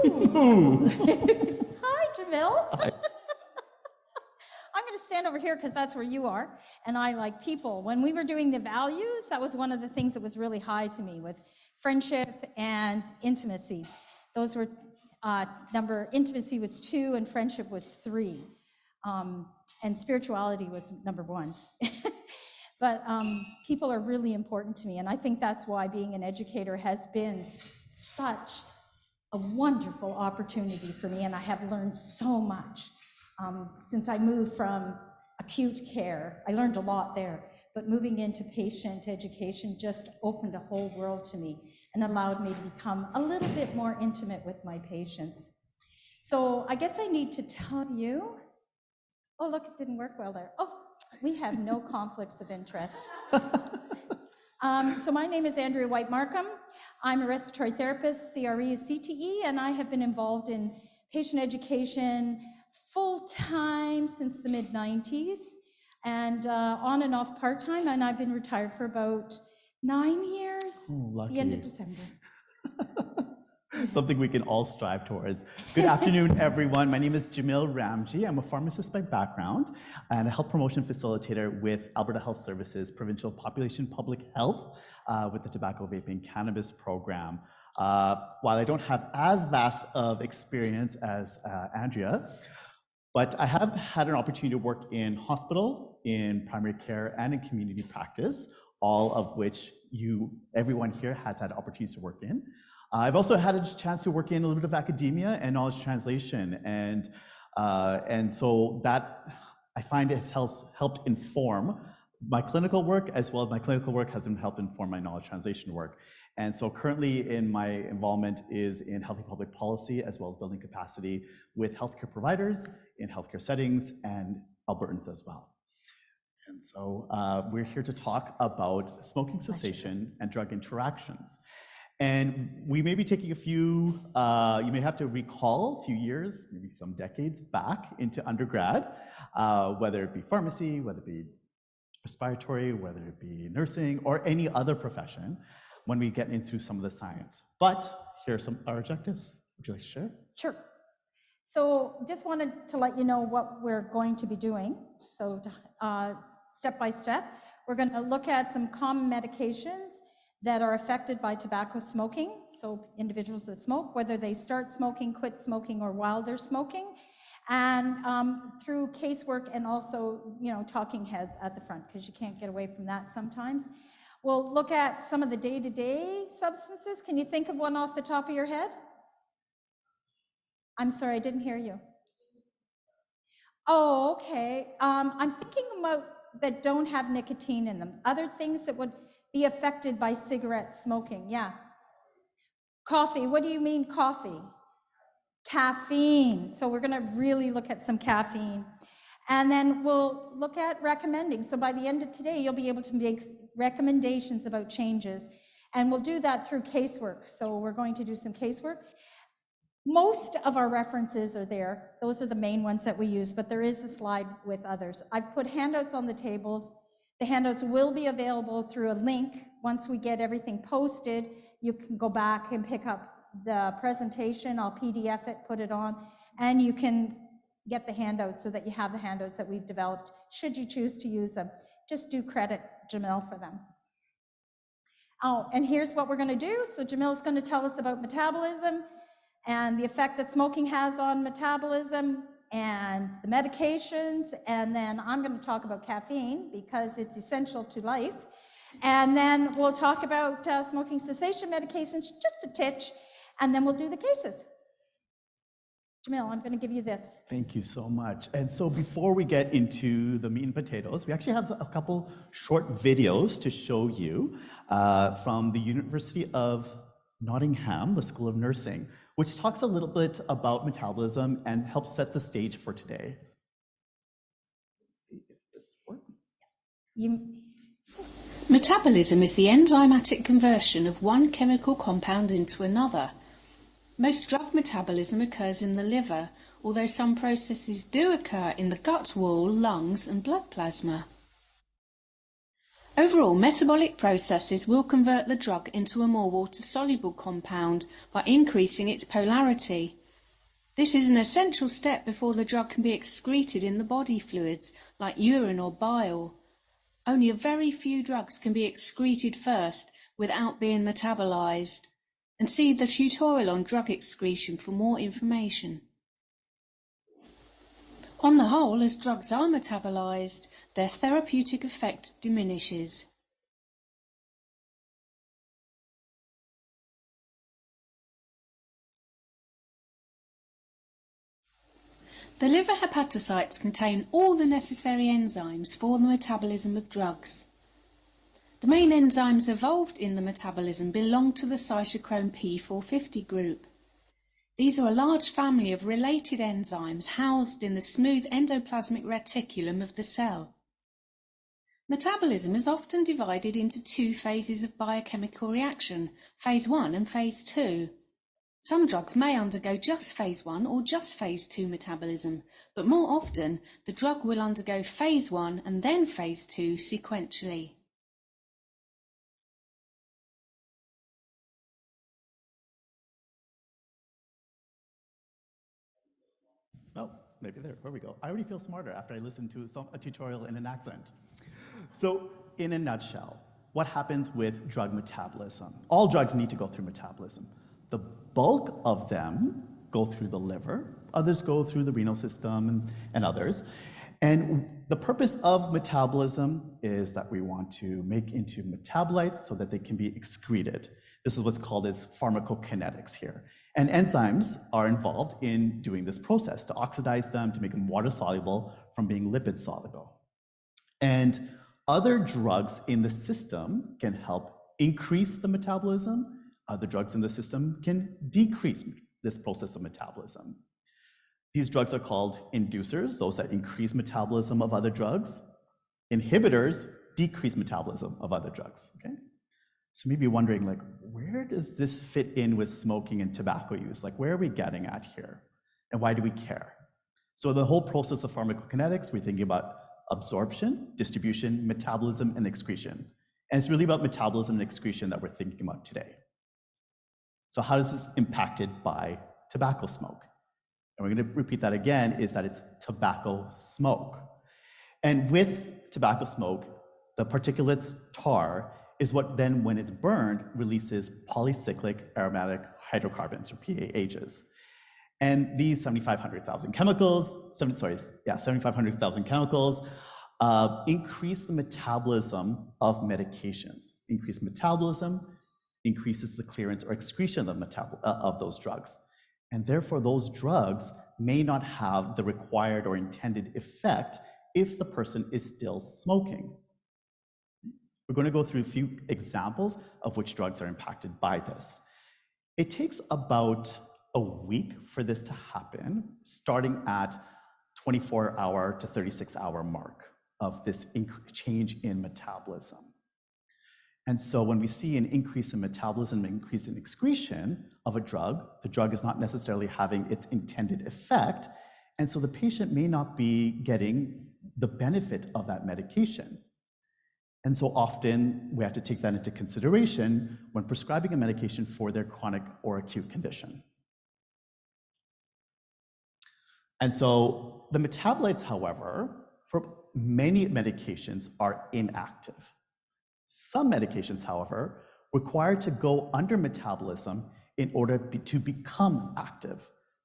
Ooh. Hi, Jamil. Hi. I'm going to stand over here because that's where you are, and I like people. When we were doing the values, that was one of the things that was really high to me, was friendship and intimacy. Those were intimacy was 2 and friendship was 3, and spirituality was number 1. But people are really important to me, and I think that's why being an educator has been such a wonderful opportunity for me, and I have learned so much. Since I moved from acute care, I learned a lot there, but moving into patient education just opened a whole world to me and allowed me to become a little bit more intimate with my patients. So I guess I need to tell you, oh, look, it didn't work well there. Oh, we have no conflicts of interest. So my name is Andrea Markham. I'm a respiratory therapist, CRE is CTE, and I have been involved in patient education full-time since the mid-90s, and on and off part-time, and I've been retired for about 9 years, the end of December. Something we can all strive towards. Good afternoon, everyone. My name is Jamil Ramji. I'm a pharmacist by background and a health promotion facilitator with Alberta Health Services Provincial Population Public Health with the Tobacco Vaping Cannabis Program. While I don't have as vast of experience as Andrea, but I have had an opportunity to work in hospital, in primary care, and in community practice, all of which everyone here has had opportunities to work in. I've also had a chance to work in a little bit of academia and knowledge translation, and so that I find it has helped inform my clinical work, as well as my clinical work has helped inform my knowledge translation work. And so currently in my involvement is in healthy public policy, as well as building capacity with healthcare providers in healthcare settings and Albertans as well. And so we're here to talk about smoking cessation and drug interactions. And we may be taking a few, you may have to recall a few years, maybe some decades back into undergrad, whether it be pharmacy, whether it be respiratory, whether it be nursing, or any other profession, when we get into some of the science. But here are some our objectives. Would you like to share? Sure. So just wanted to let you know what we're going to be doing. So step by step, we're going to look at some common medications that are affected by tobacco smoking. So individuals that smoke, whether they start smoking, quit smoking, or while they're smoking, and through casework and also, talking heads at the front, because you can't get away from that sometimes. We'll look at some of the day-to-day substances. Can you think of one off the top of your head? I'm sorry, I didn't hear you. Oh, okay. I'm thinking about that don't have nicotine in them. Other things that would be affected by cigarette smoking. Yeah. Coffee. What do you mean coffee? Caffeine. So we're going to really look at some caffeine. And then we'll look at recommending. So by the end of today, you'll be able to make recommendations about changes. And we'll do that through casework. So we're going to do some casework. Most of our references are there. Those are the main ones that we use, but there is a slide with others. I've put handouts on the tables. The handouts will be available through a link. Once we get everything posted, you can go back and pick up the presentation. I'll PDF it, put it on, and you can get the handouts so that you have the handouts that we've developed, should you choose to use them. Just do credit Jamil for them. Oh, and here's what we're going to do. So Jamil's going to tell us about metabolism and the effect that smoking has on metabolism and the medications, and then I'm going to talk about caffeine because it's essential to life, and then we'll talk about smoking cessation medications, just a titch, and then we'll do the cases. Jamil, I'm going to give you this. Thank you so much. And so before we get into the meat and potatoes, we actually have a couple short videos to show you from the University of Nottingham, the School of Nursing, which talks a little bit about metabolism and helps set the stage for today. Let's see if this works. Metabolism is the enzymatic conversion of one chemical compound into another. Most drug metabolism occurs in the liver, although some processes do occur in the gut wall, lungs, and blood plasma. Overall, metabolic processes will convert the drug into a more water-soluble compound by increasing its polarity. This is an essential step before the drug can be excreted in the body fluids, like urine or bile. Only a very few drugs can be excreted first without being metabolized. And see the tutorial on drug excretion for more information. On the whole, as drugs are metabolized, their therapeutic effect diminishes. The liver hepatocytes contain all the necessary enzymes for the metabolism of drugs. The main enzymes involved in the metabolism belong to the cytochrome P450 group. These are a large family of related enzymes housed in the smooth endoplasmic reticulum of the cell. Metabolism is often divided into two phases of biochemical reaction, phase 1 and phase 2. Some drugs may undergo just phase 1 or just phase 2 metabolism, but more often the drug will undergo phase 1 and then phase 2 sequentially. Oh, maybe there we go. I already feel smarter after I listened to a tutorial in an accent. So in a nutshell, what happens with drug metabolism? All drugs need to go through metabolism. The bulk of them go through the liver, others go through the renal system and others. And the purpose of metabolism is that we want to make into metabolites so that they can be excreted. This is what's called as pharmacokinetics here. And enzymes are involved in doing this process to oxidize them, to make them water soluble from being lipid soluble. And other drugs in the system can help increase the metabolism. Other drugs in the system can decrease this process of metabolism. These drugs are called inducers, those that increase metabolism of other drugs. Inhibitors decrease metabolism of other drugs, okay? So maybe wondering, like, where does this fit in with smoking and tobacco use? Like, where are we getting at here? And why do we care? So the whole process of pharmacokinetics, we're thinking about absorption, distribution, metabolism, and excretion. And it's really about metabolism and excretion that we're thinking about today. So how is this impacted by tobacco smoke? And we're going to repeat that again, is that it's tobacco smoke. And with tobacco smoke, the particulates tar is what then, when it's burned, releases polycyclic aromatic hydrocarbons, or PAHs. And these 7,500,000 chemicals, 7,500,000 chemicals increase the metabolism of medications. Increased metabolism increases the clearance or excretion of those drugs. And therefore, those drugs may not have the required or intended effect if the person is still smoking. We're going to go through a few examples of which drugs are impacted by this. It takes about a week for this to happen, starting at 24-hour to 36-hour mark of this change in metabolism. And so when we see an increase in metabolism, an increase in excretion of a drug, the drug is not necessarily having its intended effect, and so the patient may not be getting the benefit of that medication. And so often we have to take that into consideration when prescribing a medication for their chronic or acute condition. And so the metabolites, however, for many medications are inactive. Some medications, however, require to go under metabolism in order to become active.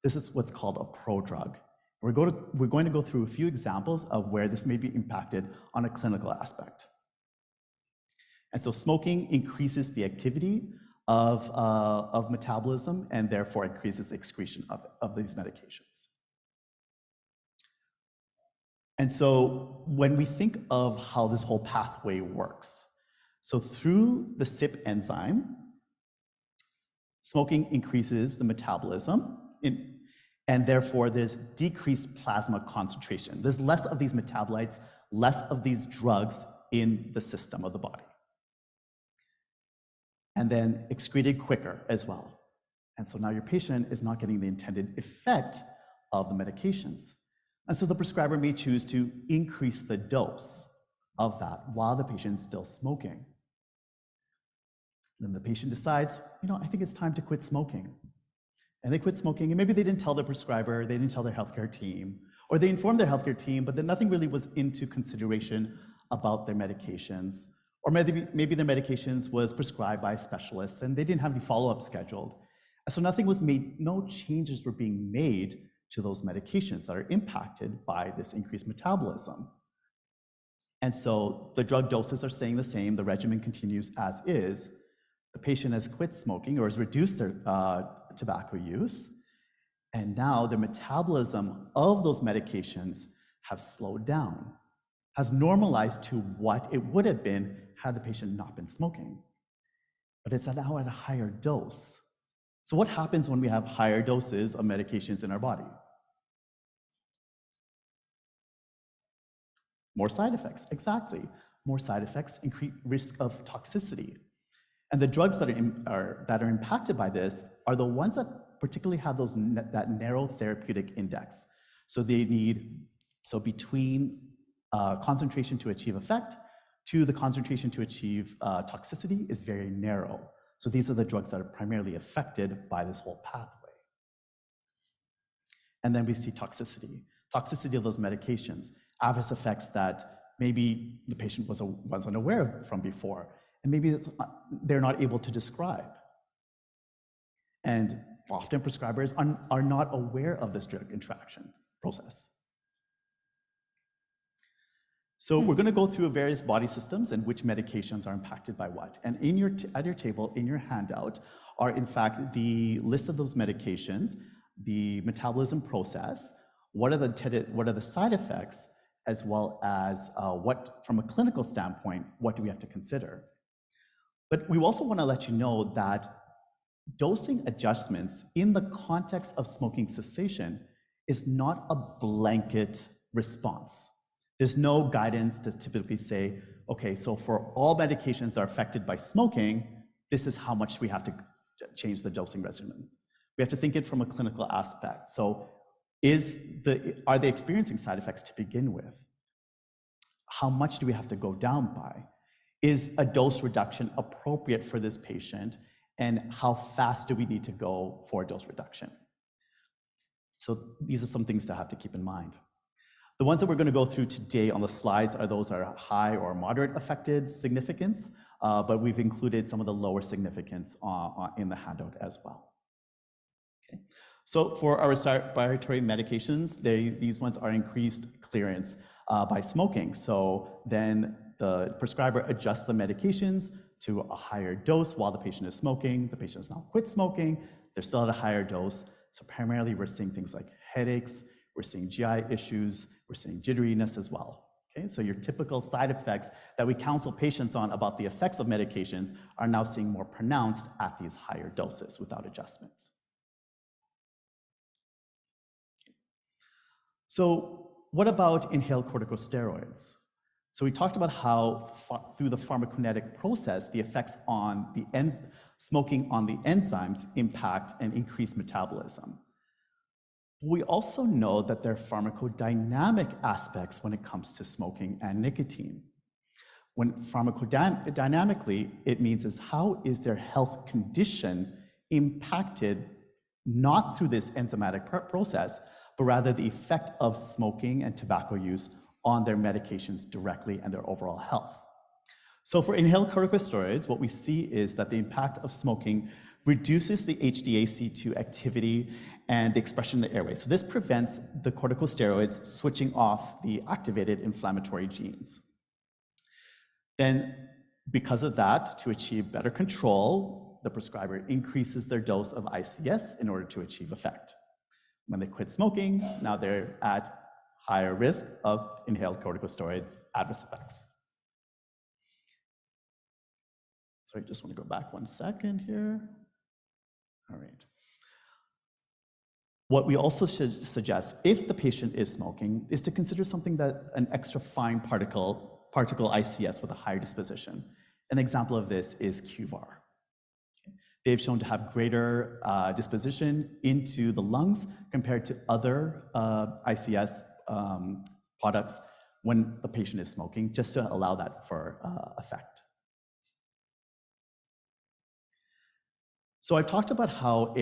This is what's called a prodrug. We're going to go through a few examples of where this may be impacted on a clinical aspect. And so smoking increases the activity of metabolism and therefore increases the excretion of these medications. And so when we think of how this whole pathway works, so through the CYP enzyme, smoking increases the metabolism, and therefore there's decreased plasma concentration. There's less of these metabolites, less of these drugs in the system of the body. And then excreted quicker as well. And so now your patient is not getting the intended effect of the medications. And so the prescriber may choose to increase the dose of that while the patient is still smoking. Then the patient decides, I think it's time to quit smoking. And they quit smoking, and maybe they didn't tell the prescriber, they didn't tell their healthcare team, or they informed their healthcare team, but then nothing really was into consideration about their medications. Or maybe their medications was prescribed by specialists and they didn't have any follow-up scheduled. And so nothing was made, no changes were being made to those medications that are impacted by this increased metabolism. And so the drug doses are staying the same, the regimen continues as is. The patient has quit smoking or has reduced their tobacco use, and now the metabolism of those medications have slowed down, has normalized to what it would have been had the patient not been smoking. But it's now at a higher dose. So what happens when we have higher doses of medications in our body? More side effects, exactly. More side effects, increased risk of toxicity. And the drugs that are impacted by this are the ones that particularly have that narrow therapeutic index. So they need, between concentration to achieve effect to the concentration to achieve toxicity is very narrow. So these are the drugs that are primarily affected by this whole pathway. And then we see toxicity. Toxicity of those medications, adverse effects that maybe the patient wasn't aware of from before, and maybe they're not able to describe. And often prescribers are not aware of this drug interaction process. So we're going to go through various body systems and which medications are impacted by what. And at your table, in your handout, are in fact the list of those medications, the metabolism process, what are the side effects, as well as from a clinical standpoint, what do we have to consider. But we also want to let you know that dosing adjustments in the context of smoking cessation is not a blanket response. There's no guidance to typically say, okay, so for all medications that are affected by smoking, this is how much we have to change the dosing regimen. We have to think it from a clinical aspect. So are they experiencing side effects to begin with? How much do we have to go down by? Is a dose reduction appropriate for this patient? And how fast do we need to go for a dose reduction? So these are some things to have to keep in mind. The ones that we're going to go through today on the slides are those that are high or moderate affected significance, but we've included some of the lower significance in the handout as well. Okay. So for our respiratory medications, these ones are increased clearance by smoking. So then the prescriber adjusts the medications to a higher dose while the patient is smoking. The patient has now quit smoking. They're still at a higher dose. So primarily we're seeing things like headaches, we're seeing GI issues, we're seeing jitteriness as well. Okay, so your typical side effects that we counsel patients on about the effects of medications are now seeing more pronounced at these higher doses without adjustments. So what about inhaled corticosteroids? So we talked about how through the pharmacokinetic process, the effects on smoking on the enzymes impact and increase metabolism. We also know that there are pharmacodynamic aspects when it comes to smoking and nicotine. When pharmacodynamically, it means is how is their health condition impacted not through this enzymatic process, but rather the effect of smoking and tobacco use on their medications directly and their overall health. So for inhaled corticosteroids, what we see is that the impact of smoking reduces the HDA-C2 activity and the expression in the airway. So this prevents the corticosteroids switching off the activated inflammatory genes. Then, because of that, to achieve better control, the prescriber increases their dose of ICS in order to achieve effect. When they quit smoking, now they're at higher risk of inhaled corticosteroid adverse effects. So I just want to go back 1 second here. All right. What we also should suggest, if the patient is smoking, is to consider something that an extra fine particle ICS with a higher disposition. An example of this is QVAR. They've shown to have greater disposition into the lungs compared to other ICS products when the patient is smoking, just to allow that for effect. So I've talked about how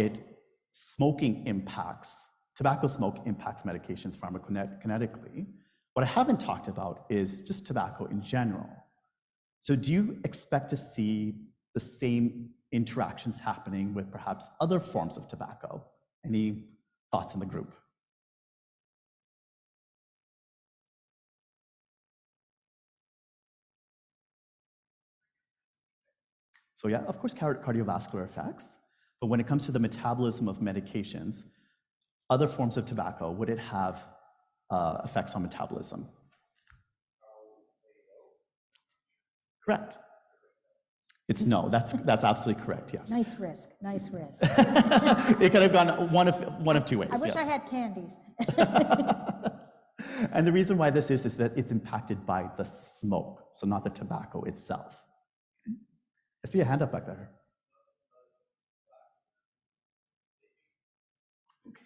tobacco smoke impacts medications pharmacokinetically. What I haven't talked about is just tobacco in general. So do you expect to see the same interactions happening with perhaps other forms of tobacco? Any thoughts in the group? So yeah, of course, cardiovascular effects, but when it comes to the metabolism of medications, other forms of tobacco, would it have effects on metabolism? Correct. It's no, that's absolutely correct, yes. Nice risk, nice risk. It could have gone one of two ways, I wish yes. I had candies. And the reason why this is that it's impacted by the smoke, so not the tobacco itself. I see a hand up back there. Okay.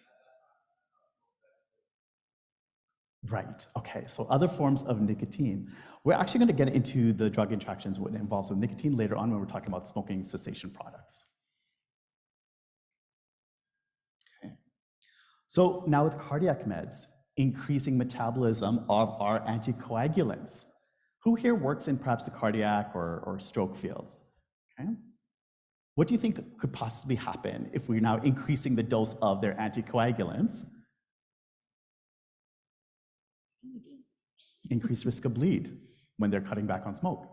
Right, okay, so other forms of nicotine. We're actually going to get into the drug interactions what involves with nicotine later on when we're talking about smoking cessation products. Okay. So now with cardiac meds, increasing metabolism of our anticoagulants. Who here works in perhaps the cardiac or stroke fields? Okay. What do you think could possibly happen if we're now increasing the dose of their anticoagulants? Increased risk of bleed when they're cutting back on smoke.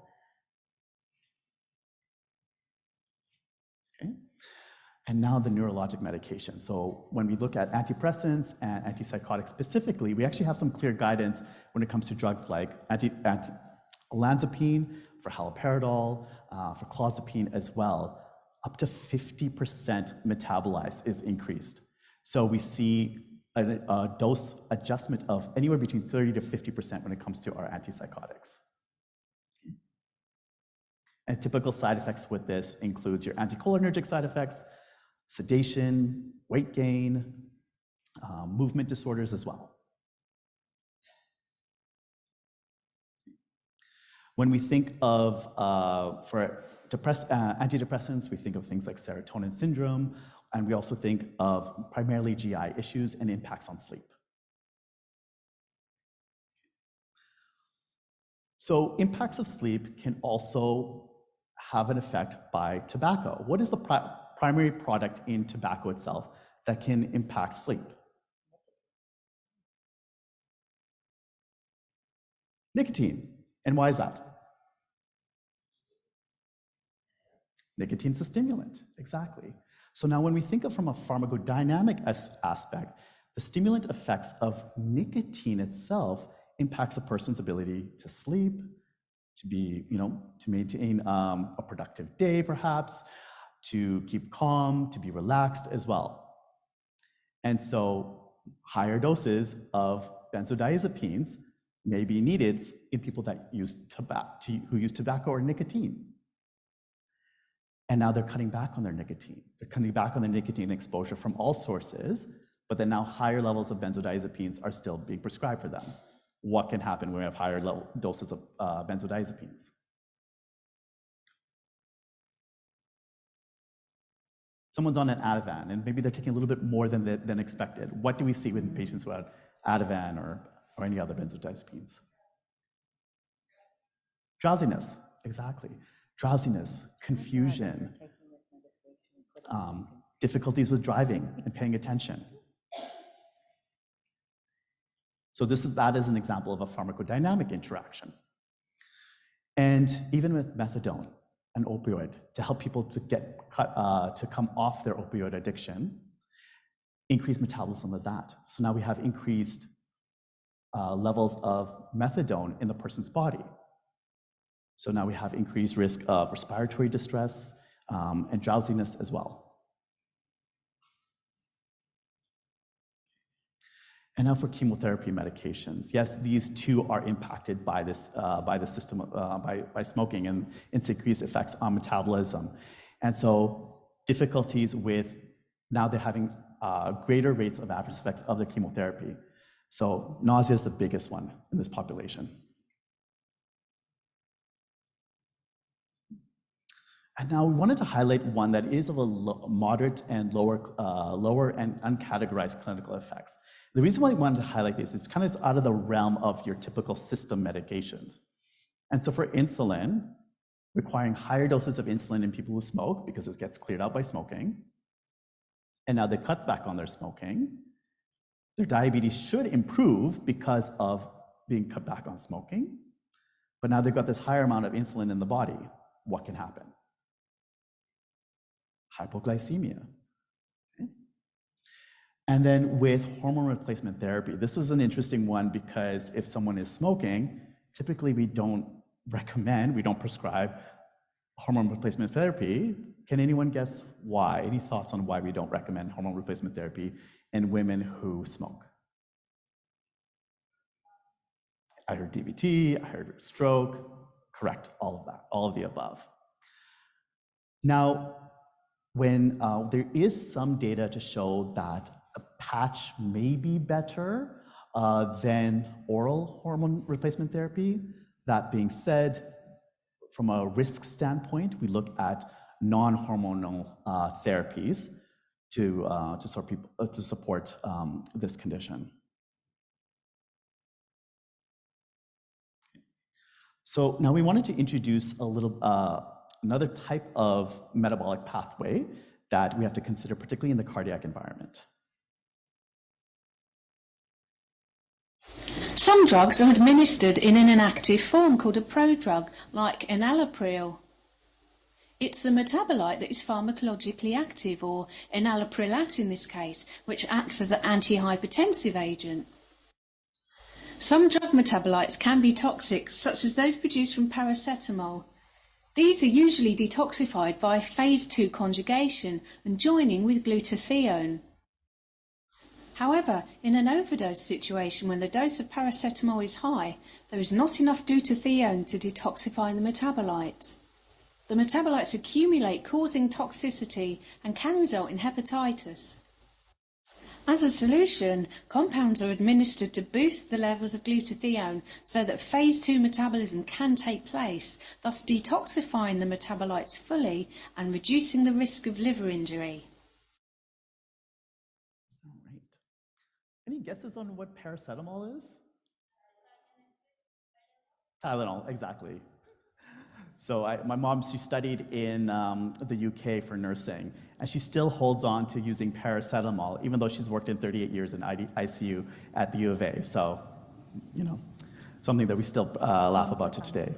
Okay. And now the neurologic medication. So when we look at antidepressants and antipsychotics specifically, we actually have some clear guidance when it comes to drugs like olanzapine, for haloperidol, for clozapine as well. Up to 50% metabolized is increased. So we see a dose adjustment of anywhere between 30 to 50% when it comes to our antipsychotics. And typical side effects with this includes your anticholinergic side effects, sedation, weight gain, movement disorders as well. When we think of, for antidepressants, we think of things like serotonin syndrome, and we also think of primarily GI issues and impacts on sleep. So impacts of sleep can also have an effect by tobacco. What is the primary product in tobacco itself that can impact sleep? Nicotine. And why is that? Nicotine's a stimulant, exactly. So now when we think of from a pharmacodynamic aspect, the stimulant effects of nicotine itself impacts a person's ability to sleep, to be, to maintain a productive day perhaps, to keep calm, to be relaxed as well. And so higher doses of benzodiazepines may be needed in people that who use tobacco or nicotine. And now they're cutting back on their nicotine. They're cutting back on their nicotine exposure from all sources, but then now higher levels of benzodiazepines are still being prescribed for them. What can happen when we have higher doses of benzodiazepines? Someone's on an Ativan, and maybe they're taking a little bit more than expected. What do we see with patients who have Ativan or any other benzodiazepines? Drowsiness, exactly. Drowsiness, confusion, difficulties with driving and paying attention. So that is an example of a pharmacodynamic interaction. And even with methadone, an opioid, to help people to come off their opioid addiction, increased metabolism of that. So now we have increased levels of methadone in the person's body. So now we have increased risk of respiratory distress and drowsiness as well. And now for chemotherapy medications. Yes, these too are impacted by this by the system by smoking and its increased effects on metabolism. And so difficulties with now they're having greater rates of adverse effects of the chemotherapy. So nausea is the biggest one in this population. And now we wanted to highlight one that is of a moderate and lower and uncategorized clinical effects. The reason why we wanted to highlight this is kind of out of the realm of your typical system medications. And so for insulin, requiring higher doses of insulin in people who smoke because it gets cleared out by smoking, and now they cut back on their smoking, their diabetes should improve because of being cut back on smoking, but now they've got this higher amount of insulin in the body. What can happen? Hypoglycemia. Okay. And then with hormone replacement therapy, this is an interesting one because if someone is smoking, typically we don't prescribe hormone replacement therapy. Can anyone guess why? Any thoughts on why we don't recommend hormone replacement therapy in women who smoke? I heard DVT, I heard stroke. Correct, all of that, all of the above. Now, when there is some data to show that a patch may be better than oral hormone replacement therapy. That being said, from a risk standpoint, we look at non-hormonal therapies to support this condition. So now we wanted to introduce a little another type of metabolic pathway that we have to consider, particularly in the cardiac environment. Some drugs are administered in an inactive form called a prodrug, like enalapril. It's the metabolite that is pharmacologically active, or enalaprilat in this case, which acts as an antihypertensive agent. Some drug metabolites can be toxic, such as those produced from paracetamol. These are usually detoxified by phase 2 conjugation and joining with glutathione. However, in an overdose situation, when the dose of paracetamol is high, there is not enough glutathione to detoxify the metabolites. The metabolites accumulate, causing toxicity and can result in hepatitis. As a solution, compounds are administered to boost the levels of glutathione so that phase 2 metabolism can take place, thus detoxifying the metabolites fully and reducing the risk of liver injury. All right. Any guesses on what paracetamol is? Tylenol, exactly. So my mom, she studied in the UK for nursing, and she still holds on to using paracetamol, even though she's worked in 38 years in ICU at the U of A. So, you know, something that we still laugh about to today.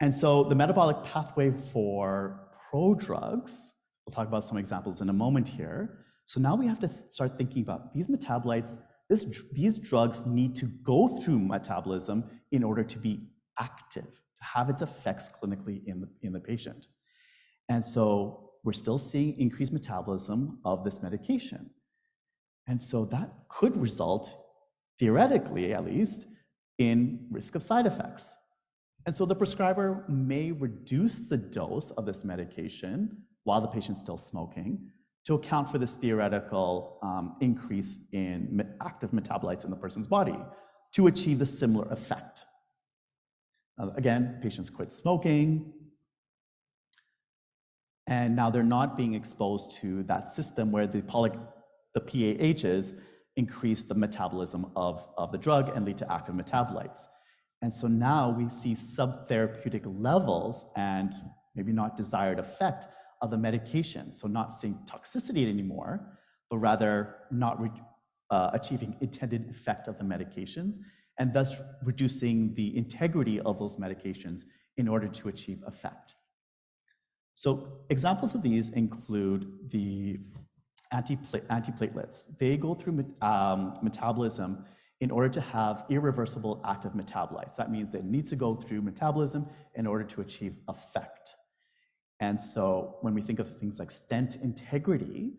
And so the metabolic pathway for prodrugs, we'll talk about some examples in a moment here. So now we have to start thinking about these metabolites. These drugs need to go through metabolism in order to be active, to have its effects clinically in the patient. And so we're still seeing increased metabolism of this medication. And so that could result, theoretically at least, in risk of side effects. And so the prescriber may reduce the dose of this medication while the patient's still smoking to account for this theoretical increase in active metabolites in the person's body to achieve a similar effect. Again, patients quit smoking, and now they're not being exposed to that system where the PAHs increase the metabolism of the drug and lead to active metabolites. And so now we see subtherapeutic levels and maybe not desired effect of the medication. So not seeing toxicity anymore, but rather not achieving intended effect of the medications, and thus reducing the integrity of those medications in order to achieve effect. So examples of these include the antiplatelets. They go through metabolism in order to have irreversible active metabolites. That means they need to go through metabolism in order to achieve effect. And so when we think of things like stent integrity,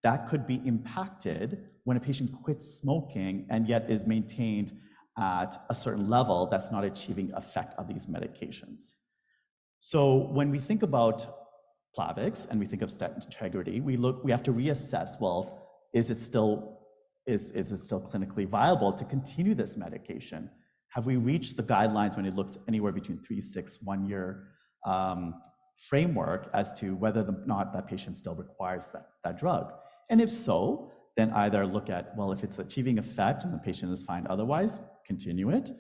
that could be impacted when a patient quits smoking and yet is maintained at a certain level that's not achieving effect of these medications. So when we think about Plavix and we think of stent integrity, we have to reassess, well, is it still is it still clinically viable to continue this medication? Have we reached the guidelines when it looks anywhere between 3, 6, 1 year framework as to whether or not that patient still requires that drug? And if so, then either look at, well, if it's achieving effect and the patient is fine otherwise, continue it.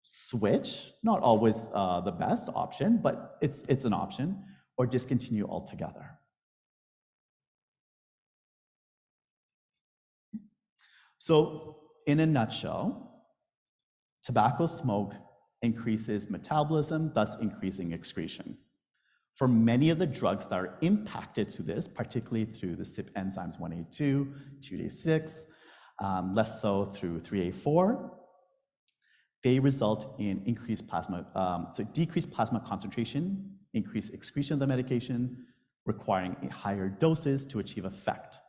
Switch, not always the best option, but it's an option, or discontinue altogether. So in a nutshell, tobacco smoke increases metabolism, thus increasing excretion. For many of the drugs that are impacted to this, particularly through the CYP enzymes 1A2, 2A6, less so through 3A4, they result in increased plasma, so decreased plasma concentration, increased excretion of the medication, requiring higher doses to achieve effect.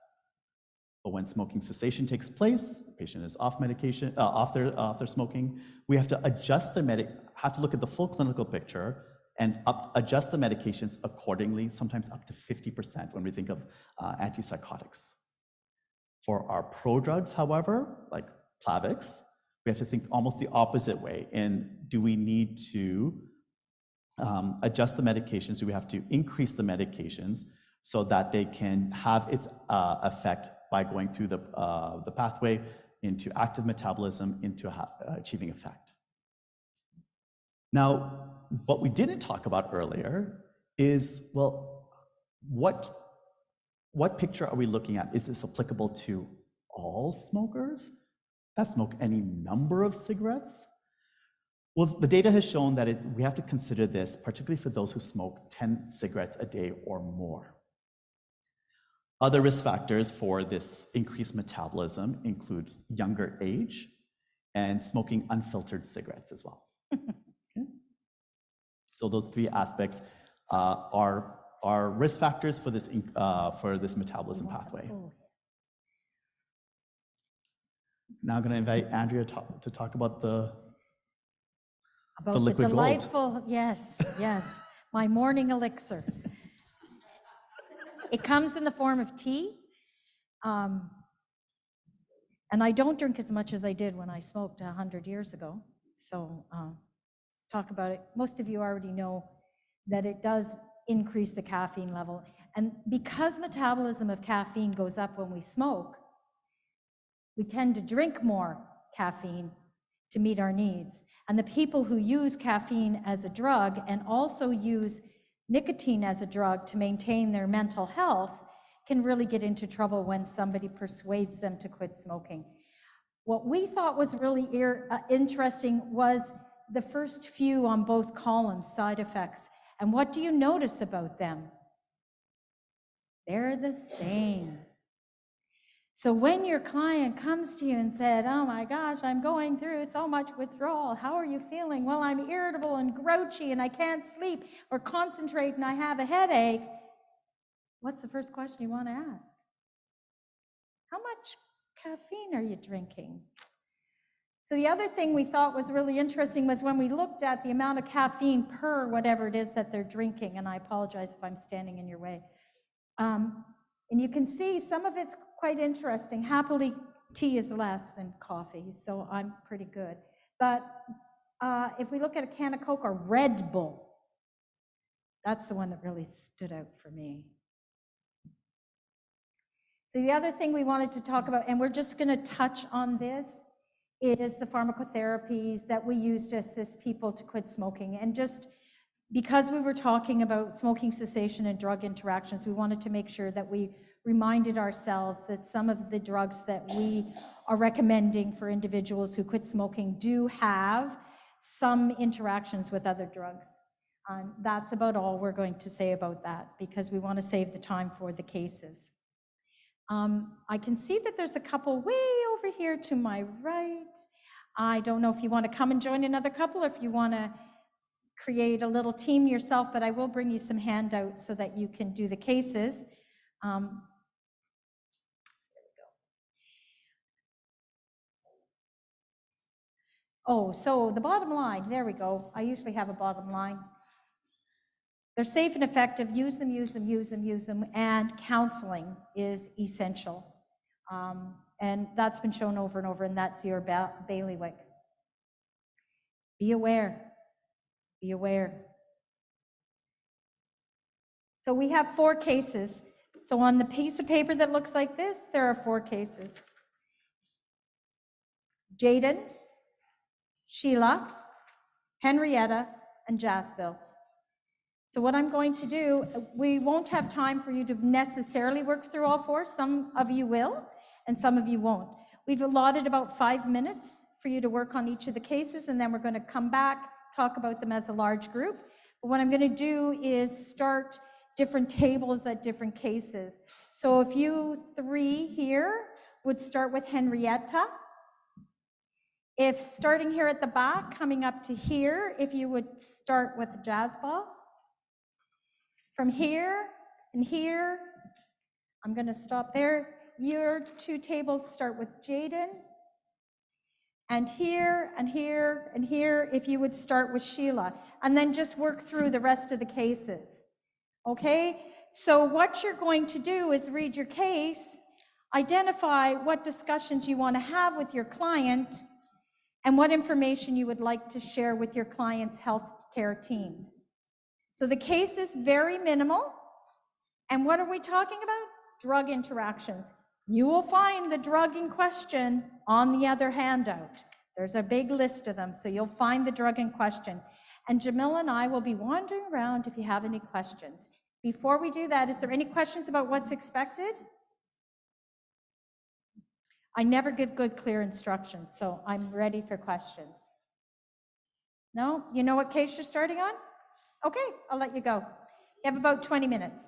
But when smoking cessation takes place, the patient is off medication, off their smoking, we have to adjust have to look at the full clinical picture and adjust the medications accordingly, sometimes up to 50% when we think of antipsychotics. For our prodrugs, however, like Plavix, we have to think almost the opposite way. And do we need to adjust the medications? Do we have to increase the medications so that they can have its effect by going through the pathway into active metabolism, into achieving effect? Now, what we didn't talk about earlier is, well, what picture are we looking at? Is this applicable to all smokers that smoke any number of cigarettes? Well, the data has shown that we have to consider this, particularly for those who smoke 10 cigarettes a day or more. Other risk factors for this increased metabolism include younger age and smoking unfiltered cigarettes as well. Okay? So those three aspects are risk factors for this metabolism pathway. Now I'm going to invite Andrea to talk about the liquid delightful gold. Yes, my morning elixir. It comes in the form of tea, and I don't drink as much as I did when I smoked 100 years ago. So let's talk about it. Most of you already know that it does increase the caffeine level. And because metabolism of caffeine goes up when we smoke, we tend to drink more caffeine to meet our needs. And the people who use caffeine as a drug and also use nicotine as a drug to maintain their mental health can really get into trouble when somebody persuades them to quit smoking. What we thought was really interesting was the first few on both columns, side effects. And what do you notice about them? They're the same. So when your client comes to you and said, oh my gosh, I'm going through so much withdrawal, how are you feeling? Well, I'm irritable and grouchy and I can't sleep or concentrate and I have a headache. What's the first question you want to ask? How much caffeine are you drinking? So the other thing we thought was really interesting was when we looked at the amount of caffeine per whatever it is that they're drinking, and I apologize if I'm standing in your way. And you can see some of it's quite interesting. Happily, tea is less than coffee, so I'm pretty good. But if we look at a can of Coke or Red Bull, that's the one that really stood out for me. So the other thing we wanted to talk about, and we're just going to touch on this, is the pharmacotherapies that we use to assist people to quit smoking. And just because we were talking about smoking cessation and drug interactions, we wanted to make sure that we reminded ourselves that some of the drugs that we are recommending for individuals who quit smoking do have some interactions with other drugs. That's about all we're going to say about that because we want to save the time for the cases. I can see that there's a couple way over here to my right. I don't know if you want to come and join another couple or if you want to create a little team yourself, but I will bring you some handouts so that you can do the cases. There we go. Oh, so the bottom line, there we go. I usually have a bottom line. They're safe and effective. Use them, use them, use them, use them. And counseling is essential. And that's been shown over and over, and that's your bailiwick. Be aware. Be aware. So we have 4 cases. So on the piece of paper that looks like this, there are 4 cases. Jaden, Sheila, Henrietta, and Jaspil. So what I'm going to do, we won't have time for you to necessarily work through all 4. Some of you will, and some of you won't. We've allotted about 5 minutes for you to work on each of the cases, and then we're going to come back, talk about them as a large group. But what I'm going to do is start different tables at different cases. So if you 3 here would start with Henrietta. If starting here at the back, coming up to here, if you would start with Jaspil. From here and here, I'm going to stop there. Your 2 tables start with Jaden. And here and here and here, if you would start with Sheila. And then just work through the rest of the cases. Okay? So what you're going to do is read your case, identify what discussions you want to have with your client, and what information you would like to share with your client's healthcare team. So the case is very minimal. And what are we talking about? Drug interactions. You will find the drug in question on the other handout. There's a big list of them, so you'll find the drug in question. And Jamil and I will be wandering around if you have any questions. Before we do that, is there any questions about what's expected? I never give good, clear instructions, so I'm ready for questions. No? You know what case you're starting on? Okay, I'll let you go. You have about 20 minutes.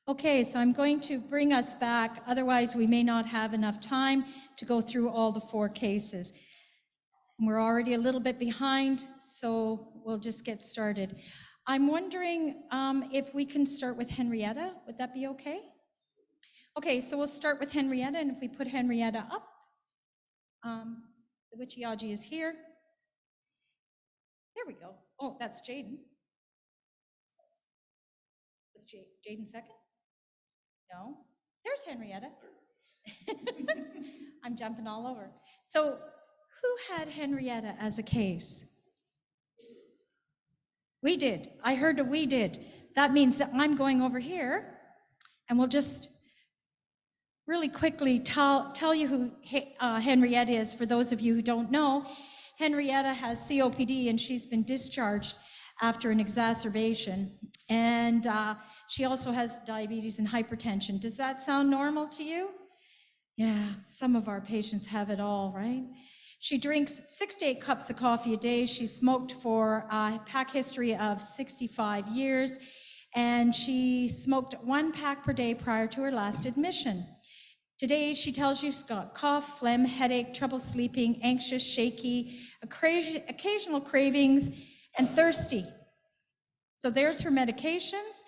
Okay, so I'm going to bring us back, otherwise we may not have enough time to go through all the 4 cases. We're already a little bit behind, so we'll just get started. I'm wondering if we can start with Henrietta. Would that be okay? Okay, so we'll start with Henrietta, and if we put Henrietta up, the Wichiaji is here. There we go. Oh, that's Jaden. Was Jaden second? No. There's Henrietta. I'm jumping all over. So who had Henrietta as a case? We did. I heard a we did. That means that I'm going over here, and we'll just really quickly tell you who Henrietta is. For those of you who don't know, Henrietta has COPD, and she's been discharged after an exacerbation. And she also has diabetes and hypertension. Does that sound normal to you? Yeah, some of our patients have it all, right? She drinks 6 to 8 cups of coffee a day. She smoked for a pack history of 65 years, and she smoked 1 pack per day prior to her last admission. Today, she tells you she's got cough, phlegm, headache, trouble sleeping, anxious, shaky, occasional cravings, and thirsty. So there's her medications: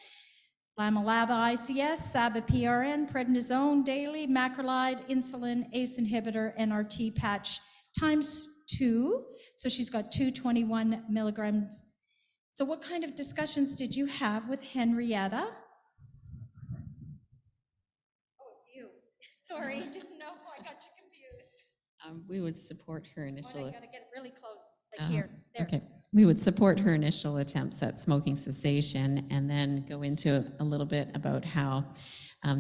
Lamalaba ICS, Saba PRN, prednisone daily, macrolide, insulin, ACE inhibitor, NRT patch times 2. So she's got 221 milligrams. So what kind of discussions did you have with Henrietta? Oh, it's you. Sorry, didn't know. I got you confused. We would support her initial. I gotta get really close, like here, there. Okay. We would support her initial attempts at smoking cessation, and then go into a little bit about how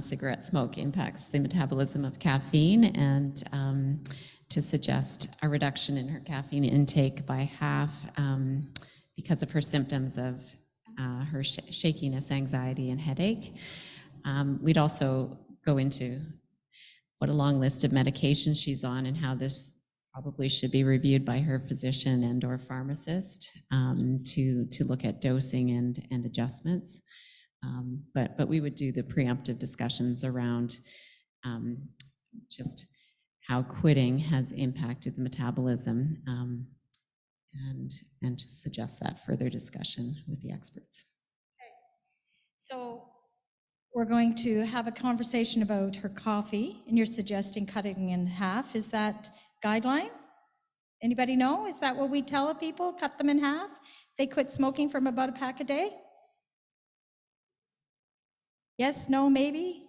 cigarette smoke impacts the metabolism of caffeine, and to suggest a reduction in her caffeine intake by half because of her symptoms of her shakiness, anxiety, and headache. We'd also go into what a long list of medications she's on, and how this probably should be reviewed by her physician and or pharmacist to look at dosing and adjustments. But we would do the preemptive discussions around just how quitting has impacted the metabolism, and just suggest that further discussion with the experts. Okay. So we're going to have a conversation about her coffee, and you're suggesting cutting in half. Is that guideline? Anybody know? Is that what we tell people? Cut them in half? They quit smoking from about a pack a day? Yes, no, maybe?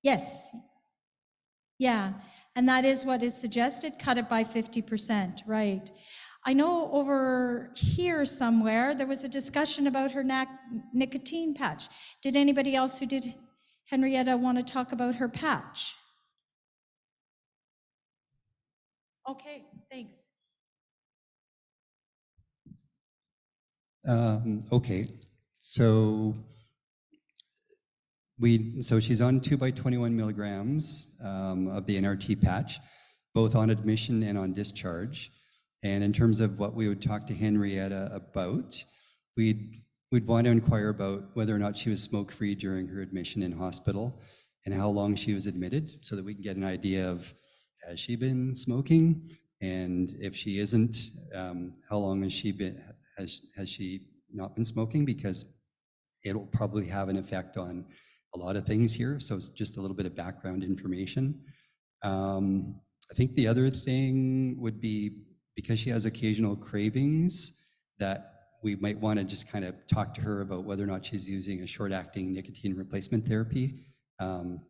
Yes. Yeah, and that is what is suggested, cut it by 50%, right. I know over here somewhere, there was a discussion about her nicotine patch. Did anybody else who did Henrietta want to talk about her patch? Okay, thanks. Okay, so she's on 2 by 21 milligrams of the NRT patch, both on admission and on discharge. And in terms of what we would talk to Henrietta about, we'd want to inquire about whether or not she was smoke-free during her admission in hospital, and how long she was admitted, so that we can get an idea of, has she been smoking? And if she isn't, how long has she been? Has she not been smoking? Because it'll probably have an effect on a lot of things here. So it's just a little bit of background information. I think the other thing would be, because she has occasional cravings, that we might want to just kind of talk to her about whether or not she's using a short-acting nicotine replacement therapy,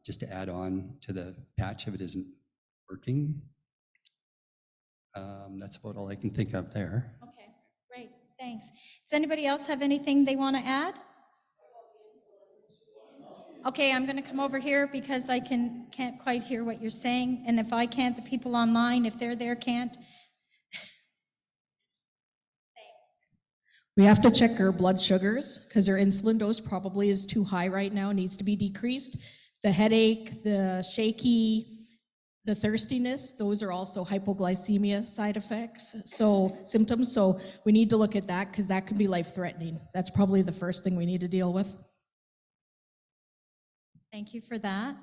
just to add on to the patch if it isn't working. That's about all I can think of there. Okay, great, thanks. Does anybody else have anything they want to add? Okay, I'm going to come over here because I can't quite hear what you're saying, and if I can't, the people online, if they're there, can't. We have to check her blood sugars because her insulin dose probably is too high right now, needs to be decreased. The headache, the shaky, the thirstiness, those are also hypoglycemia side effects, so symptoms. So we need to look at that because that could be life-threatening. That's probably the first thing we need to deal with. Thank you for that.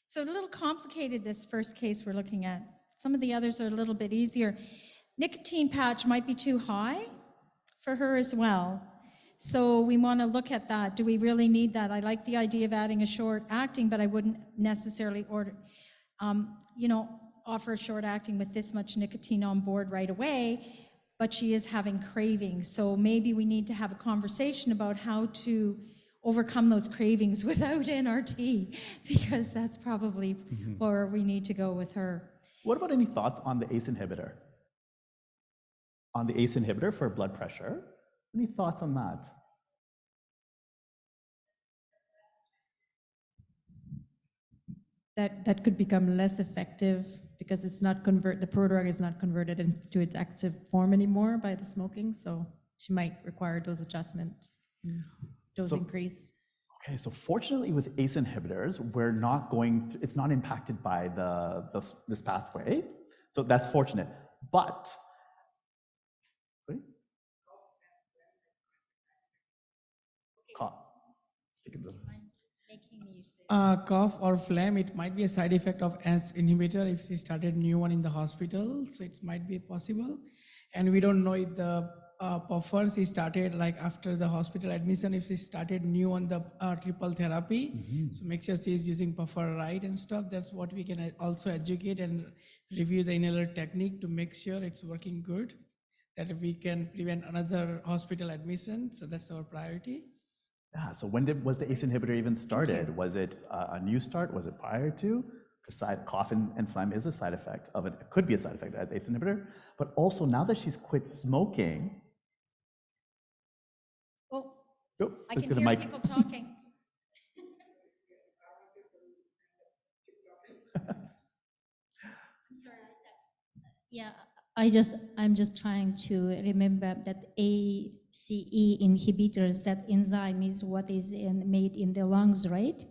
So a little complicated, this first case we're looking at. Some of the others are a little bit easier. Nicotine patch might be too high for her as well. So we want to look at that. Do we really need that? I like the idea of adding a short acting, but I wouldn't necessarily offer a short acting with this much nicotine on board right away, but she is having cravings. So maybe we need to have a conversation about how to overcome those cravings without NRT, because that's probably where we need to go with her. What about any thoughts on the ACE inhibitor? On the ACE inhibitor for blood pressure? Any thoughts on that? That could become less effective because it's not the prodrug is not converted into its active form anymore by the smoking, so she might require dose adjustment, dose increase. Okay, so fortunately with ACE inhibitors, it's not impacted by this pathway, so that's fortunate. But, cough or phlegm, it might be a side effect of ACE inhibitor if she started new one in the hospital, so it might be possible. And we don't know if the puffer she started like after the hospital admission, if she started new on the triple therapy. So make sure she is using puffer right and stuff. That's what we can also educate and review the inhaler technique to make sure it's working good, that we can prevent another hospital admission. So that's our priority. Yeah, so when was the ACE inhibitor even started? Was it a new start? Was it prior to? Cough and phlegm is a side effect of it. It could be a side effect of the ACE inhibitor, but also now that she's quit smoking. I can hear people talking. I'm sorry. Yeah, I'm just trying to remember that ACE inhibitors, that enzyme is what is made in the lungs, right?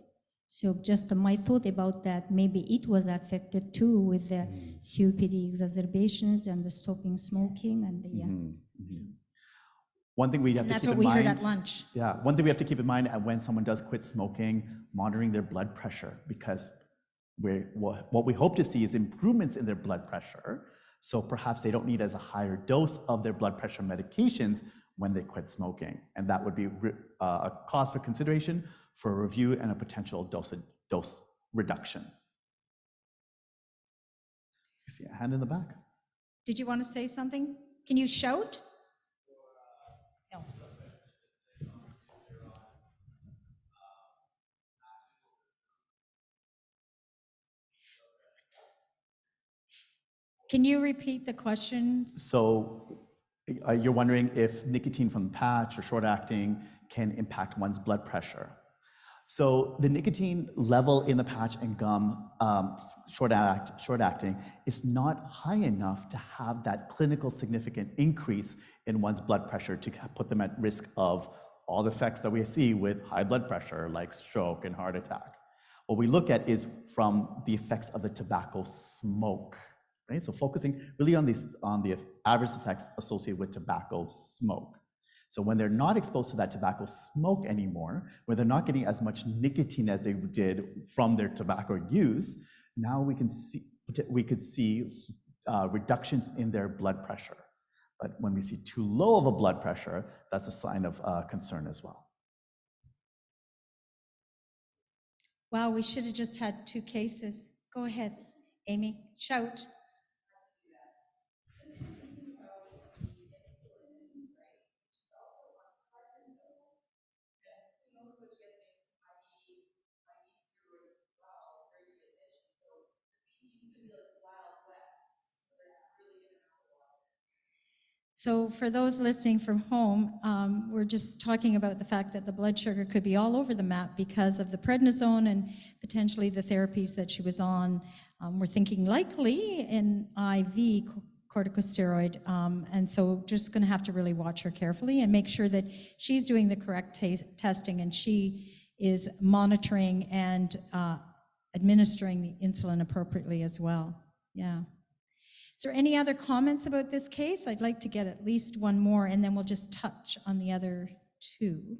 So just my thought about that, maybe it was affected too with the COPD exacerbations and the stopping smoking and One thing we have to keep in mind. That's what we heard at lunch. Yeah, one thing we have to keep in mind when someone does quit smoking, monitoring their blood pressure, because what we hope to see is improvements in their blood pressure. So perhaps they don't need as a higher dose of their blood pressure medications when they quit smoking. And that would be a cause for consideration for a review and a potential dose reduction. You see a hand in the back? Did you want to say something? Can you shout? No. Can you repeat the question? So you're wondering if nicotine from the patch or short-acting can impact one's blood pressure. So the nicotine level in the patch and gum short-acting is not high enough to have that clinical significant increase in one's blood pressure to put them at risk of all the effects that we see with high blood pressure, like stroke and heart attack. What we look at is from the effects of the tobacco smoke. Right? So focusing really on the adverse effects associated with tobacco smoke. So when they're not exposed to that tobacco smoke anymore, where they're not getting as much nicotine as they did from their tobacco use, now we could see reductions in their blood pressure. But when we see too low of a blood pressure, that's a sign of concern as well. Wow, we should have just had 2 cases. Go ahead, Amy, shout. So for those listening from home, we're just talking about the fact that the blood sugar could be all over the map because of the prednisone and potentially the therapies that she was on. We're thinking likely in IV corticosteroid, and so just going to have to really watch her carefully and make sure that she's doing the correct testing and she is monitoring and administering the insulin appropriately as well. Yeah. Is there any other comments about this case? I'd like to get at least one more, and then we'll just touch on the other two.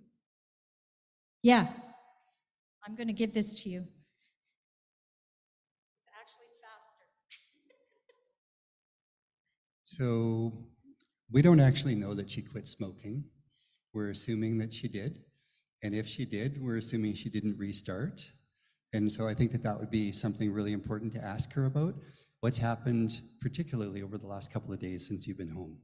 Yeah, I'm going to give this to you. It's actually faster. So we don't actually know that she quit smoking. We're assuming that she did. And if she did, we're assuming she didn't restart. And so I think that that would be something really important to ask her about. What's happened particularly over the last couple of days since you've been home?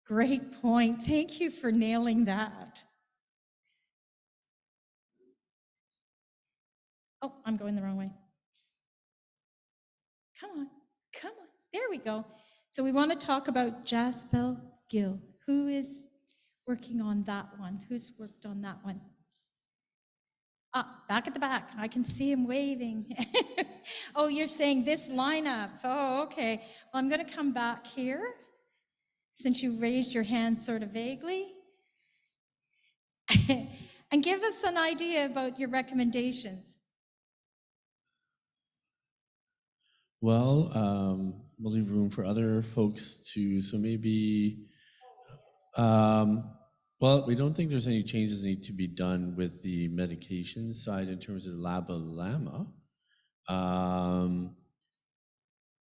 Great point. Thank you for nailing that. Oh, I'm going the wrong way. Come on, come on. There we go. So we want to talk about Jaspel Gill. Who is working on that one? Who's worked on that one? Ah, back at the back. I can see him waving. Oh, you're saying this lineup. Oh, okay. Well, I'm going to come back here since you raised your hand sort of vaguely. And give us an idea about your recommendations. Well, we'll leave room for other folks to, so maybe, well, we don't think there's any changes that need to be done with the medication side in terms of LABA/LAMA.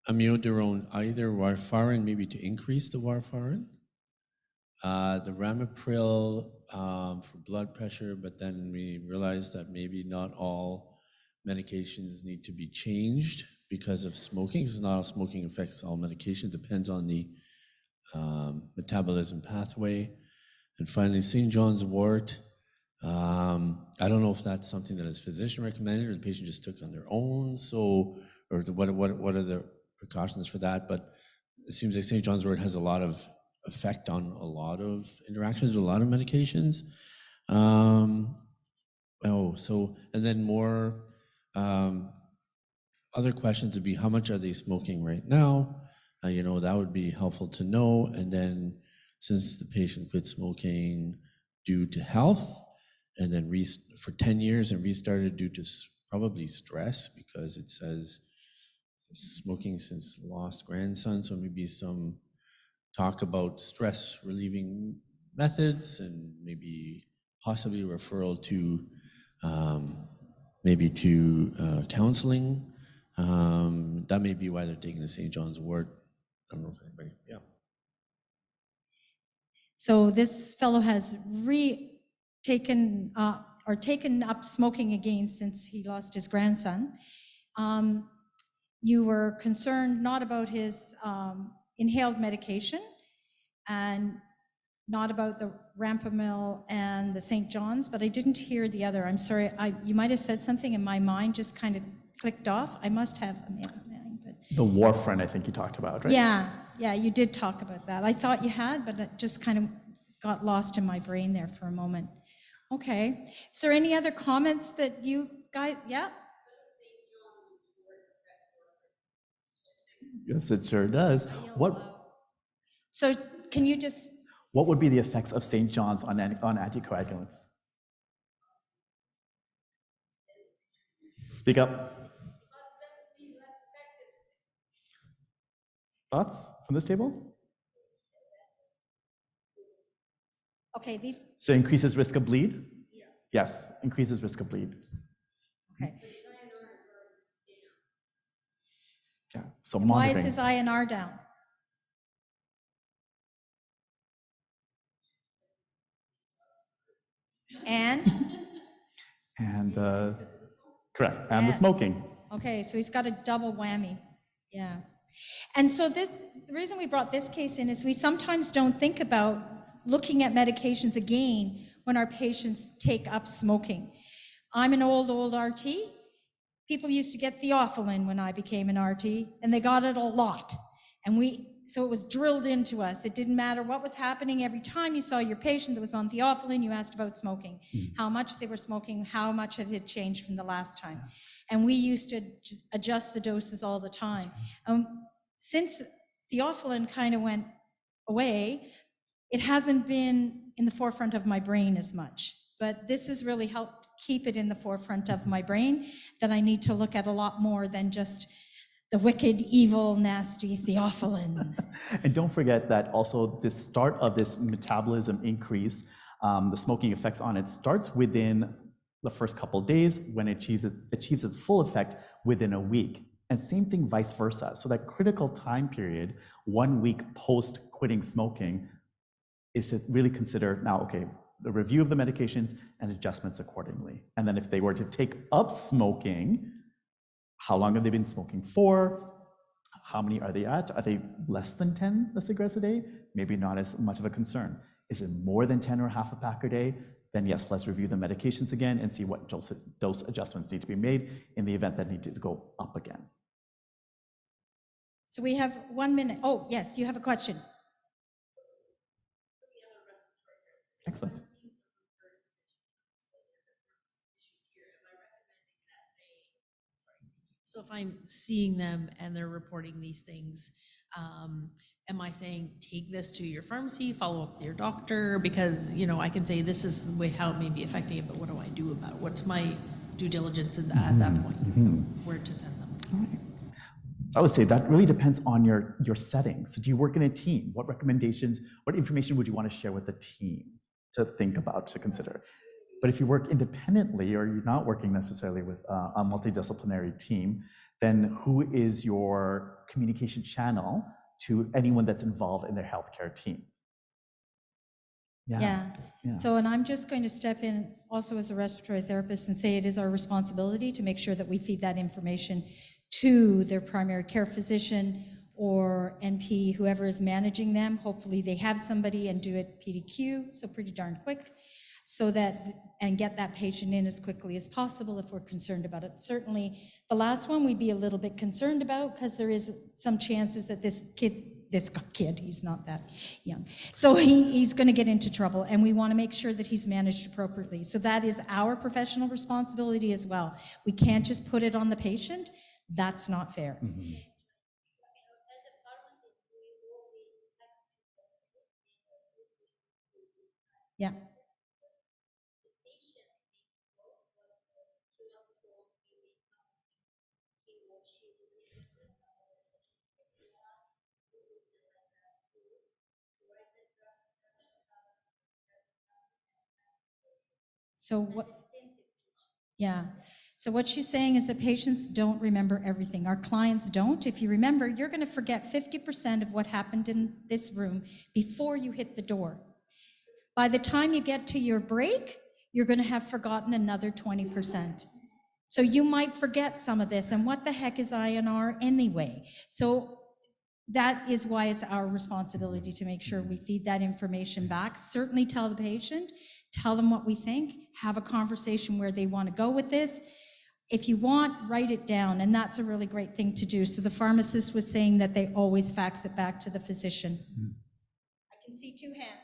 Amiodarone, either warfarin, maybe to increase the warfarin. The ramipril for blood pressure, but then we realized that maybe not all medications need to be changed because of smoking, because not all smoking affects all medication, depends on the metabolism pathway. And finally, St. John's wort. I don't know if that's something that is physician recommended or the patient just took on their own. So, or what are the precautions for that? But it seems like St. John's wort has a lot of effect on a lot of interactions with a lot of medications. And then more other questions would be, how much are they smoking right now? That would be helpful to know. And then since the patient quit smoking due to health, and then for 10 years and restarted due to probably stress, because it says smoking since lost grandson, so maybe some talk about stress relieving methods and maybe possibly referral to counseling. That may be why they're taking the St. John's wort. I don't know if anybody, yeah. So this fellow has taken up smoking again since he lost his grandson. You were concerned not about his inhaled medication and not about the Rampamil and the St. John's, but I didn't hear the other. I'm sorry, you might have said something and my mind just kind of clicked off. I must have a mind. The warfarin, I think you talked about, right? Yeah, you did talk about that. I thought you had, but it just kind of got lost in my brain there for a moment. Okay. Is there any other comments that you guys, yeah? Yes, it sure does. So can you just... What would be the effects of St. John's on anticoagulants? Speak up. Thoughts from this table? Okay, these... So increases risk of bleed? Yes, increases risk of bleed. Okay. Yeah, so and monitoring. why is his INR down? And correct, and yes. the smoking. Okay, so he's got a double whammy. Yeah. And so the reason we brought this case in is we sometimes don't think about looking at medications again when our patients take up smoking. I'm an old RT. People used to get theophylline when I became an RT, and they got it a lot. And so it was drilled into us. It didn't matter what was happening. Every time you saw your patient that was on theophylline, you asked about smoking, how much they were smoking, how much it had changed from the last time. And we used to adjust the doses all the time. Since theophylline kind of went away, it hasn't been in the forefront of my brain as much. But this has really helped keep it in the forefront of my brain that I need to look at a lot more than just the wicked, evil, nasty theophylline. And don't forget that also the start of this metabolism increase, the smoking effects on it starts within the first couple of days when it achieves its full effect within a week. And same thing vice versa. So that critical time period, 1 week post quitting smoking, is to really consider now, okay, the review of the medications and adjustments accordingly. And then if they were to take up smoking, how long have they been smoking for? How many are they at? Are they less than 10 cigarettes a day? Maybe not as much of a concern. Is it more than 10 or half a pack a day? Then yes, let's review the medications again and see what dose adjustments need to be made in the event that need to go up again. So we have 1 minute. Oh, yes, you have a question. Excellent. So if I'm seeing them and they're reporting these things, am I saying, take this to your pharmacy, follow up with your doctor? Because, you know, I can say this is the way how it may be affecting it, but what do I do about it? What's my due diligence at that point? Where to send them? All right. So I would say that really depends on your setting. So do you work in a team? What recommendations, what information would you want to share with the team to think about, to consider? But if you work independently or you're not working necessarily with a multidisciplinary team, then who is your communication channel to anyone that's involved in their healthcare team? Yeah. So, and I'm just going to step in also as a respiratory therapist and say it is our responsibility to make sure that we feed that information to their primary care physician or NP, whoever is managing them. Hopefully they have somebody and do it PDQ, so pretty darn quick, so that, and get that patient in as quickly as possible if we're concerned about it. Certainly the last one we'd be a little bit concerned about because there is some chances that this kid, he's not that young, so he's going to get into trouble, and we want to make sure that he's managed appropriately. So that is our professional responsibility as well. We can't just put it on the patient. That's not fair. Yeah. So what? Yeah. So what she's saying is that patients don't remember everything. Our clients don't. If you remember, you're going to forget 50% of what happened in this room before you hit the door. By the time you get to your break, you're going to have forgotten another 20%. So you might forget some of this, and what the heck is INR anyway? So that is why it's our responsibility to make sure we feed that information back. Certainly tell the patient, tell them what we think, have a conversation where they want to go with this. If you want, write it down, and that's a really great thing to do. So the pharmacist was saying that they always fax it back to the physician. I can see 2 hands.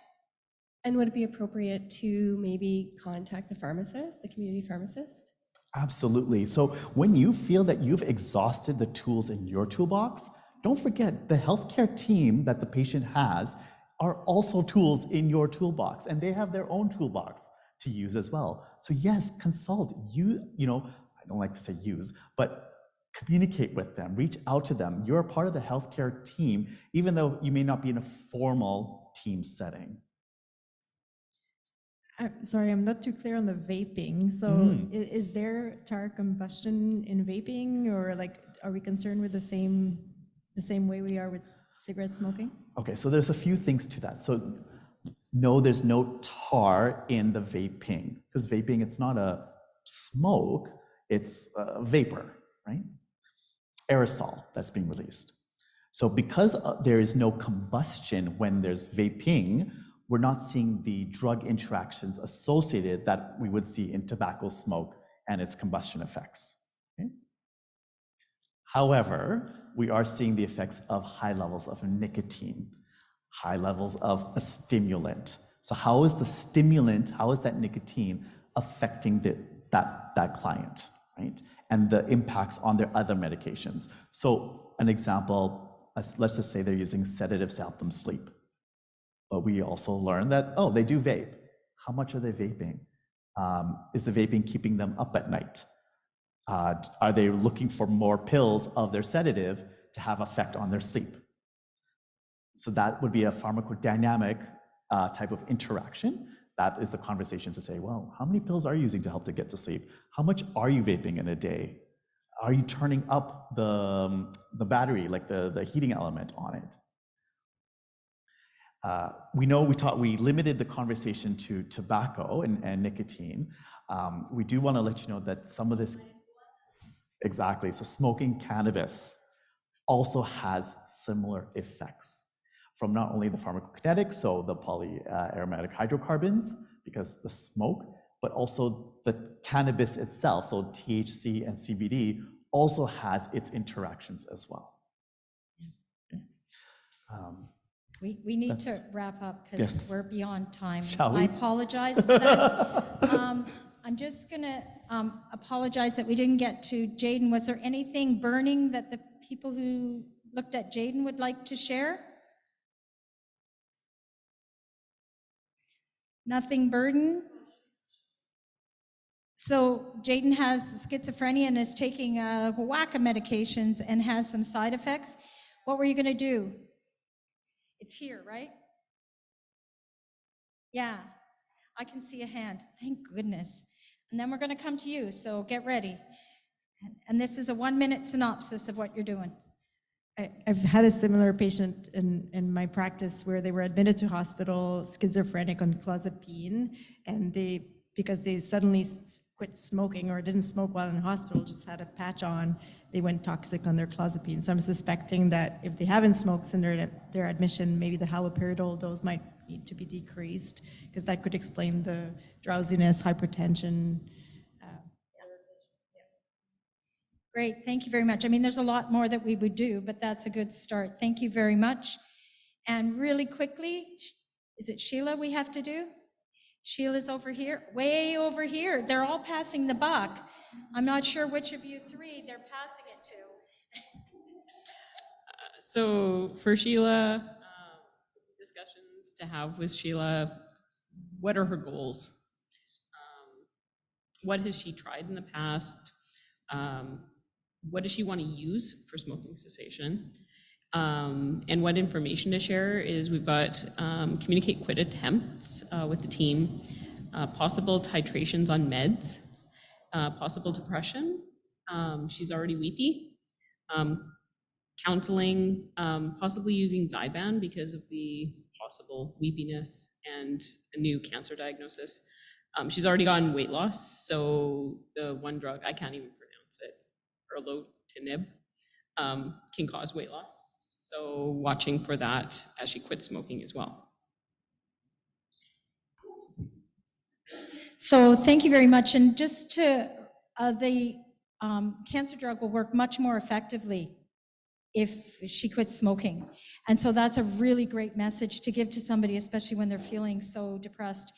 And would it be appropriate to maybe contact the pharmacist, the community pharmacist? Absolutely. So when you feel that you've exhausted the tools in your toolbox, don't forget the healthcare team that the patient has are also tools in your toolbox, and they have their own toolbox to use as well. So yes, consult. You know, I don't like to say use, but communicate with them, reach out to them. You're a part of the healthcare team, even though you may not be in a formal team setting. Sorry, I'm not too clear on the vaping. So is there tar combustion in vaping, or like, are we concerned with the same way we are with cigarette smoking? Okay, so there's a few things to that. So no, there's no tar in the vaping, because vaping, it's not a smoke, it's a vapor, right? Aerosol that's being released. So because there is no combustion when there's vaping, we're not seeing the drug interactions associated that we would see in tobacco smoke and its combustion effects. Okay? However, we are seeing the effects of high levels of nicotine, high levels of a stimulant. So how is the stimulant, how is that nicotine affecting that client, right? And the impacts on their other medications. So an example, let's just say they're using sedatives to help them sleep. But we also learned that, oh, they do vape. How much are they vaping? Is the vaping keeping them up at night? Are they looking for more pills of their sedative to have effect on their sleep? So that would be a pharmacodynamic type of interaction. That is the conversation to say, well, how many pills are you using to help to get to sleep? How much are you vaping in a day? Are you turning up the battery, like the heating element on it? We know we limited the conversation to tobacco and nicotine. We do want to let you know that some of this, exactly, so smoking cannabis also has similar effects from not only the pharmacokinetics, so the polyaromatic hydrocarbons, because the smoke, but also the cannabis itself, so THC and CBD also has its interactions as well. Okay. We need to wrap up because Yes. we're beyond time. Shall we? I apologize for that. I'm just going to apologize that we didn't get to Jaden. Was there anything burning that the people who looked at Jaden would like to share? Nothing burden? So Jaden has schizophrenia and is taking a whack of medications and has some side effects. What were you going to do? It's here, right? Yeah, I can see a hand. Thank goodness. And then we're going to come to you, so get ready. And this is a 1-minute synopsis of what you're doing. I've had a similar patient in my practice where they were admitted to hospital, schizophrenic on clozapine, and because they suddenly quit smoking or didn't smoke while in hospital, just had a patch on, they went toxic on their clozapine. So I'm suspecting that if they haven't smoked since their admission, maybe the haloperidol dose might need to be decreased, because that could explain the drowsiness, hypertension. Great, thank you very much. I mean, there's a lot more that we would do, but that's a good start. Thank you very much. And really quickly, is it Sheila we have to do? Sheila's over here, way over here. They're all passing the buck. I'm not sure which of you three they're passing it to. So for Sheila, discussions to have with Sheila, what are her goals? What has she tried in the past? What does she want to use for smoking cessation? And what information to share is we've got communicate quit attempts with the team, possible titrations on meds, possible depression. She's already weepy. Counseling, possibly using Zyban because of the possible weepiness and a new cancer diagnosis. She's already gotten weight loss, so the one drug, I can't even pronounce it, erlotinib, can cause weight loss. So watching for that as she quits smoking as well. So thank you very much. And just to, the cancer drug will work much more effectively if she quits smoking. And so that's a really great message to give to somebody, especially when they're feeling so depressed.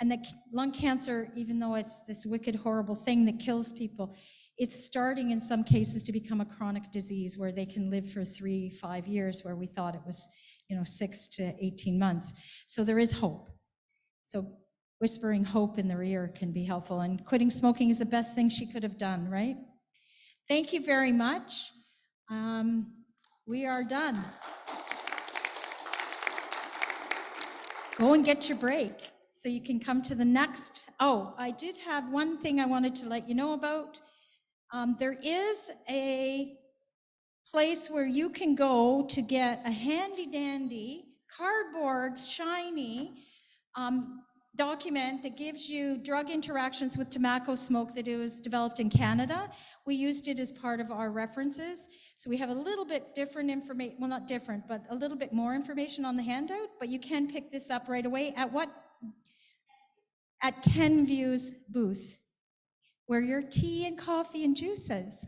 And that lung cancer, even though it's this wicked, horrible thing that kills people, it's starting in some cases to become a chronic disease where they can live for 3-5 years, where we thought it was, 6 to 18 months. So there is hope. So whispering hope in their ear can be helpful. And quitting smoking is the best thing she could have done, right? Thank you very much. We are done. Go and get your break so you can come to the next. Oh, I did have one thing I wanted to let you know about. There is a place where you can go to get a handy dandy, cardboard, shiny document that gives you drug interactions with tobacco smoke that it was developed in Canada. We used it as part of our references. So we have a little bit different information, well, not different, but a little bit more information on the handout, but you can pick this up right away at Kenview's booth, where your tea and coffee and juice is.